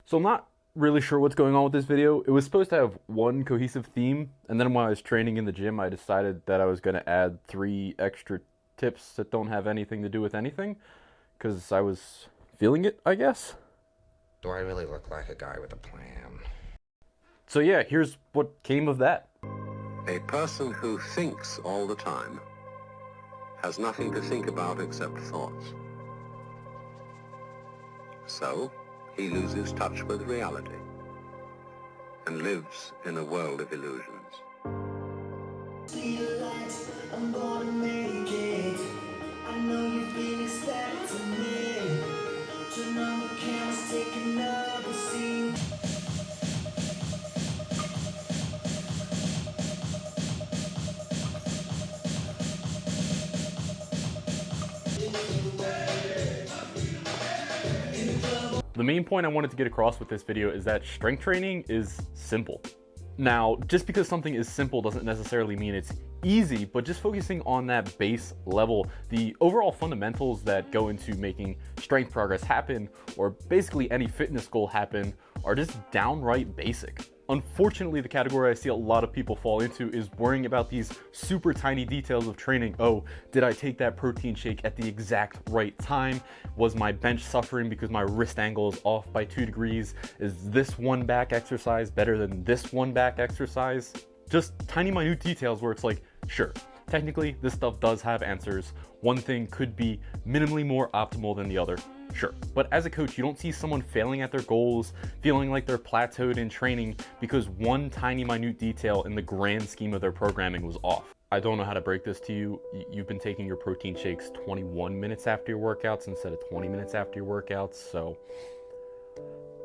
So I'm not really sure what's going on with this video. It was supposed to have one cohesive theme, and then when I was training in the gym, I decided that I was going to add 3 extra tips that don't have anything to do with anything, because I was feeling it, I guess. Do I really look like a guy with a plan? So yeah, here's what came of that. A person who thinks all the time has nothing to think about except thoughts. So, he loses touch with reality and lives in a world of illusions. I'm gonna make it. I know you've been expecting me. Turn on the cameras, take another scene. The main point I wanted to get across with this video is that strength training is simple. Now, just because something is simple doesn't necessarily mean it's easy, but just focusing on that base level, the overall fundamentals that go into making strength progress happen, or basically any fitness goal happen, are just downright basic. Unfortunately, the category I see a lot of people fall into is worrying about these super tiny details of training. Oh, did I take that protein shake at the exact right time? Was my bench suffering because my wrist angle is off by 2 degrees? Is this one back exercise better than this one back exercise? Just tiny minute details where it's like, sure, technically this stuff does have answers. One thing could be minimally more optimal than the other. Sure, but as a coach, you don't see someone failing at their goals, feeling like they're plateaued in training because one tiny minute detail in the grand scheme of their programming was off. I don't know how to break this to you. You've been taking your protein shakes 21 minutes after your workouts instead of 20 minutes after your workouts, so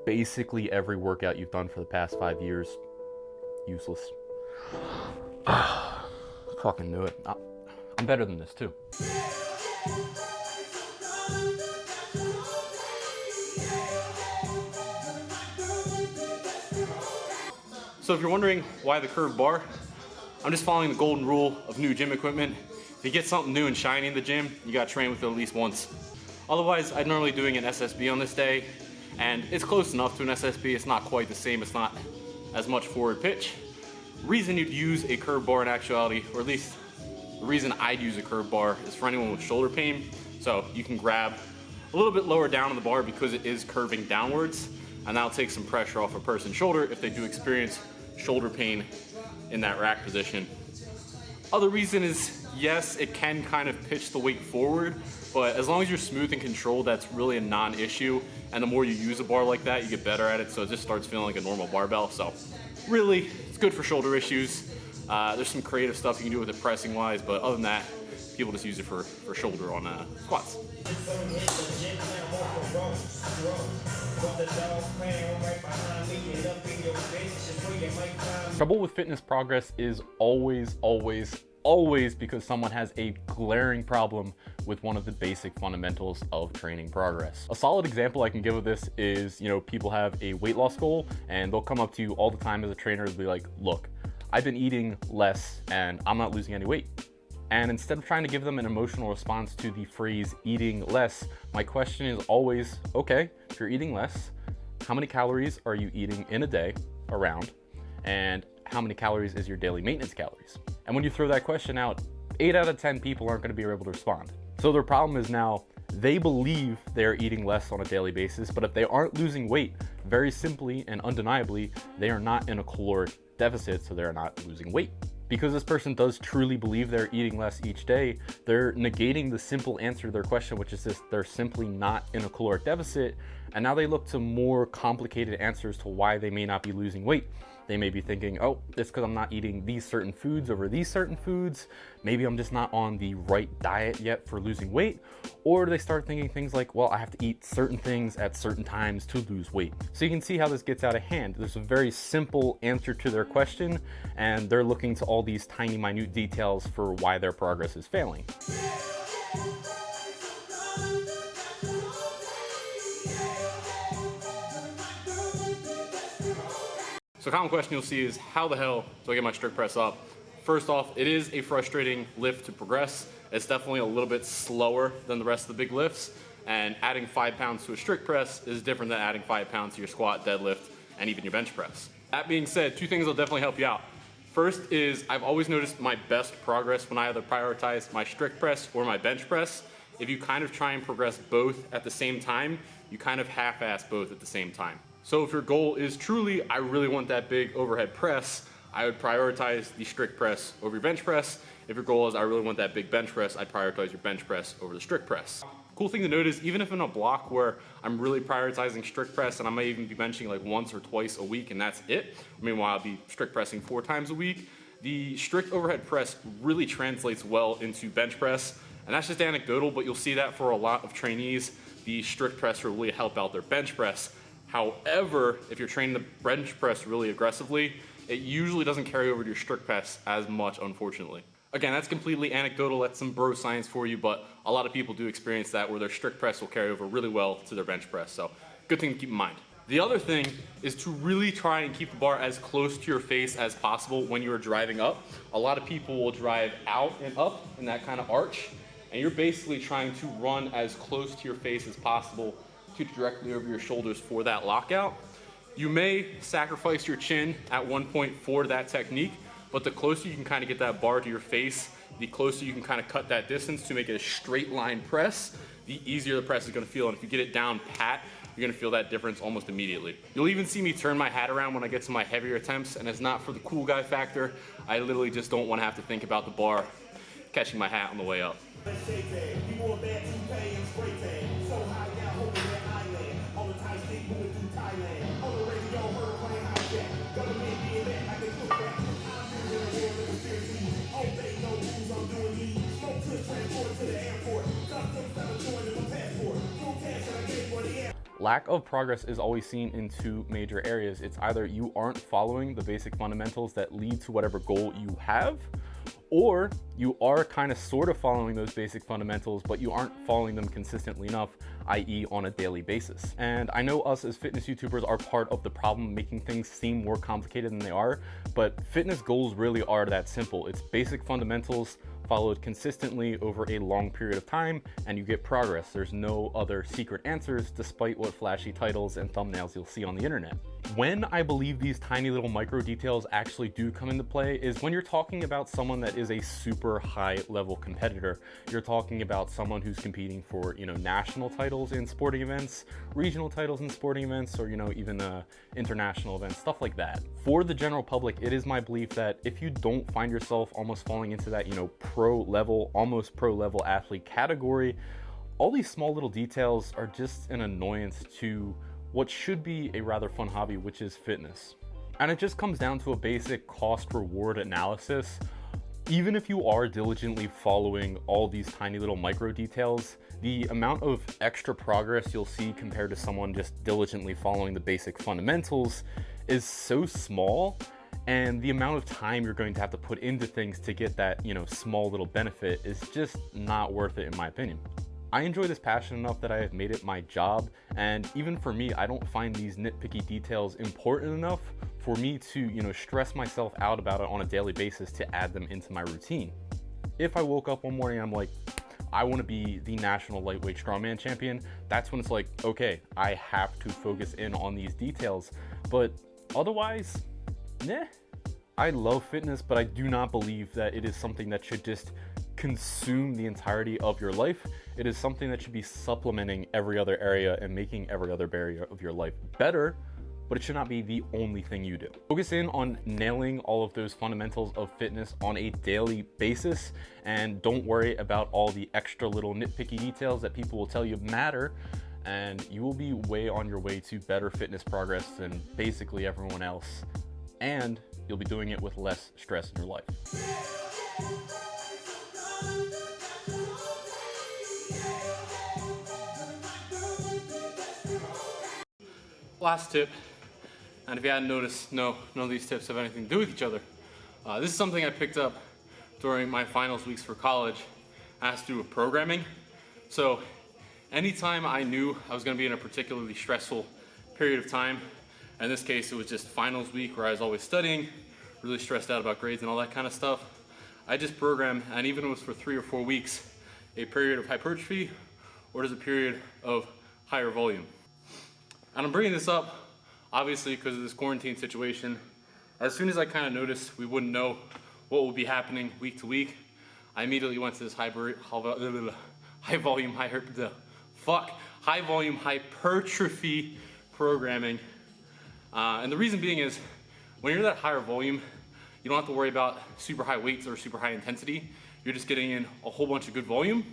basically every workout you've done for the past 5 years, useless. Fucking knew it. I'm better than this too. So if you're wondering why the curved bar, I'm just following the golden rule of new gym equipment. If you get something new and shiny in the gym, you gotta train with it at least once. Otherwise, I'd normally doing an SSB on this day, and it's close enough to an SSB. It's not quite the same. It's not as much forward pitch. The reason you'd use a curved bar in actuality, or at least the reason I'd use a curved bar, is for anyone with shoulder pain. So you can grab a little bit lower down on the bar because it is curving downwards, and that'll take some pressure off a person's shoulder if they do experience shoulder pain in that rack position. Other reason is, yes, it can kind of pitch the weight forward, but as long as you're smooth and controlled, that's really a non-issue. And the more you use a bar like that, you get better at it, so it just starts feeling like a normal barbell. So really, it's good for shoulder issues. There's some creative stuff you can do with it pressing wise, but other than that, people just use it for shoulder on squats. Trouble with fitness progress is always because someone has a glaring problem with one of the basic fundamentals of training progress. A solid example I can give of this is, people have a weight loss goal and they'll come up to you all the time as a trainer and be like, look, I've been eating less and I'm not losing any weight. And instead of trying to give them an emotional response to the phrase eating less, my question is always, okay, if you're eating less, how many calories are you eating in a day around? And how many calories is your daily maintenance calories? And when you throw that question out, 8 out of 10 people aren't going to be able to respond. So their problem is now they believe they're eating less on a daily basis, but if they aren't losing weight, very simply and undeniably, they are not in a caloric deficit, so they're not losing weight. Because this person does truly believe they're eating less each day, they're negating the simple answer to their question, which is this: they're simply not in a caloric deficit, and now they look to more complicated answers to why they may not be losing weight. They may be thinking, oh, it's because I'm not eating these certain foods over these certain foods. Maybe I'm just not on the right diet yet for losing weight. Or they start thinking things like, well, I have to eat certain things at certain times to lose weight. So you can see how this gets out of hand. There's a very simple answer to their question, and they're looking to all these tiny, minute details for why their progress is failing. So a common question you'll see is, how the hell do I get my strict press up? First off, it is a frustrating lift to progress, It's definitely a little bit slower than the rest of the big lifts, and adding 5 pounds to a strict press is different than adding 5 pounds to your squat, deadlift, and even your bench press. That being said, 2 things will definitely help you out. First is I've always noticed my best progress when I either prioritize my strict press or my bench press. If you kind of try and progress both at the same time, you kind of half-ass both at the same time. So if your goal is truly, I really want that big overhead press, I would prioritize the strict press over your bench press. If your goal is, I really want that big bench press, I'd prioritize your bench press over the strict press. Cool thing to note is even if in a block where I'm really prioritizing strict press and I might even be benching like once or twice a week and that's it, meanwhile I'll be strict pressing 4 times a week, the strict overhead press really translates well into bench press. And that's just anecdotal, but you'll see that for a lot of trainees, the strict press will really help out their bench press. However, if you're training the bench press really aggressively, it usually doesn't carry over to your strict press as much, unfortunately. Again, that's completely anecdotal, that's some bro science for you, but a lot of people do experience that where their strict press will carry over really well to their bench press, so good thing to keep in mind. The other thing is to really try and keep the bar as close to your face as possible when you're driving up. A lot of people will drive out and up in that kind of arch, and you're basically trying to run as close to your face as possible to directly over your shoulders for that lockout. You may sacrifice your chin at one point for that technique, but the closer you can kind of get that bar to your face, the closer you can kind of cut that distance to make it a straight line press, the easier the press is going to feel. And if you get it down pat, you're going to feel that difference almost immediately. You'll even see me turn my hat around when I get to my heavier attempts, and it's not for the cool guy factor. I literally just don't want to have to think about the bar catching my hat on the way up. Lack of progress is always seen in 2 major areas. It's either you aren't following the basic fundamentals that lead to whatever goal you have, or you are kind of sort of following those basic fundamentals, but you aren't following them consistently enough, i.e. on a daily basis. And I know us as fitness YouTubers are part of the problem, making things seem more complicated than they are, but fitness goals really are that simple. It's basic fundamentals followed consistently over a long period of time, and you get progress. There's no other secret answers, despite what flashy titles and thumbnails you'll see on the internet. When I believe these tiny little micro details actually do come into play is when you're talking about someone that is a super high level competitor. You're talking about someone who's competing for, national titles in sporting events, regional titles in sporting events, or, even international events, stuff like that. For the general public, it is my belief that if you don't find yourself almost falling into that, pro level, almost pro level athlete category, all these small little details are just an annoyance to what should be a rather fun hobby, which is fitness. And it just comes down to a basic cost-reward analysis. Even if you are diligently following all these tiny little micro details, the amount of extra progress you'll see compared to someone just diligently following the basic fundamentals is so small, and the amount of time you're going to have to put into things to get that, small little benefit is just not worth it in my opinion. I enjoy this passion enough that I have made it my job, and even for me, I don't find these nitpicky details important enough for me to, stress myself out about it on a daily basis to add them into my routine. If I woke up one morning and I'm like, I want to be the national lightweight strongman champion, that's when it's like, okay, I have to focus in on these details. But otherwise, I love fitness, but I do not believe that it is something that should just consume the entirety of your life. It is something that should be supplementing every other area and making every other area of your life better, but it should not be the only thing you do. Focus in on nailing all of those fundamentals of fitness on a daily basis, and don't worry about all the extra little nitpicky details that people will tell you matter, and you will be way on your way to better fitness progress than basically everyone else, and you'll be doing it with less stress in your life. Last tip, and if you hadn't noticed, no, none of these tips have anything to do with each other. This is something I picked up during my finals weeks for college. It has to do with programming. So anytime I knew I was going to be in a particularly stressful period of time, in this case it was just finals week where I was always studying, really stressed out about grades and all that kind of stuff, I just programmed, and even if it was for 3 or 4 weeks, a period of hypertrophy or does a period of higher volume? And I'm bringing this up obviously because of this quarantine situation. As soon as I kind of noticed we wouldn't know what would be happening week to week, I immediately went to this high volume hypertrophy programming. And the reason being is when you're that higher volume, you don't have to worry about super high weights or super high intensity. You're just getting in a whole bunch of good volume.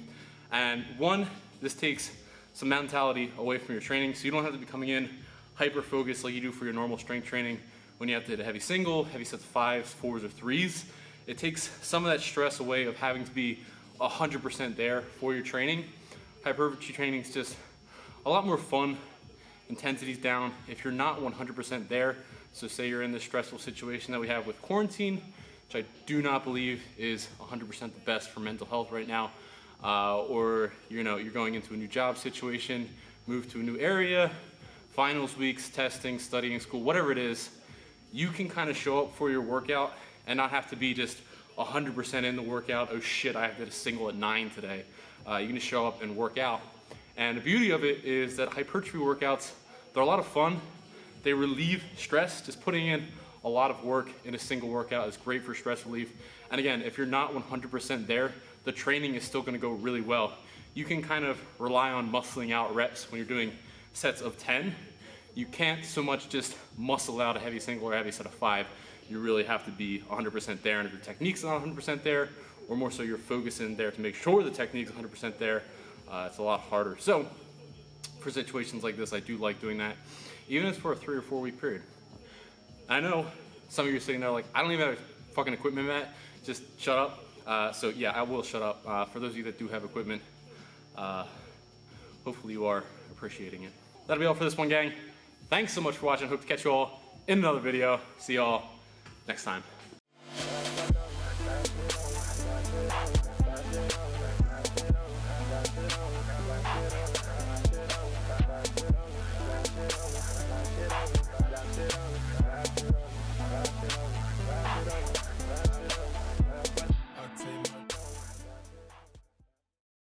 And one, this takes some mentality away from your training, so you don't have to be coming in hyper focused like you do for your normal strength training when you have to hit a heavy single, heavy sets of 5s, 4s, or 3s. It takes some of that stress away of having to be 100% there for your training. Hypertrophy training is just a lot more fun. Intensity's down. If you're not 100% there, so say you're in this stressful situation that we have with quarantine, which I do not believe is 100% the best for mental health right now, or you're going into a new job situation, move to a new area, finals weeks, testing, studying, school, whatever it is, you can kind of show up for your workout and not have to be just 100% in the workout. Oh shit, I have to hit a single at 9 today. You can just show up and work out. And the beauty of it is that hypertrophy workouts, they're a lot of fun. They relieve stress. Just putting in a lot of work in a single workout is great for stress relief. And again, if you're not 100% there, the training is still gonna go really well. You can kind of rely on muscling out reps when you're doing sets of 10. You can't so much just muscle out a heavy single or a heavy set of 5. You really have to be 100% there, and if your technique's not 100% there, or more so you're focusing there to make sure the technique's 100% there, it's a lot harder. So for situations like this, I do like doing that, even if it's for a 3 or 4 week period. I know some of you are sitting there like, I don't even have a fucking equipment, Matt, just shut up. So yeah, I will shut up. For those of you that do have equipment, hopefully you are appreciating it. That'll be all for this one, gang. Thanks so much for watching. Hope to catch you all in another video. See y'all next time.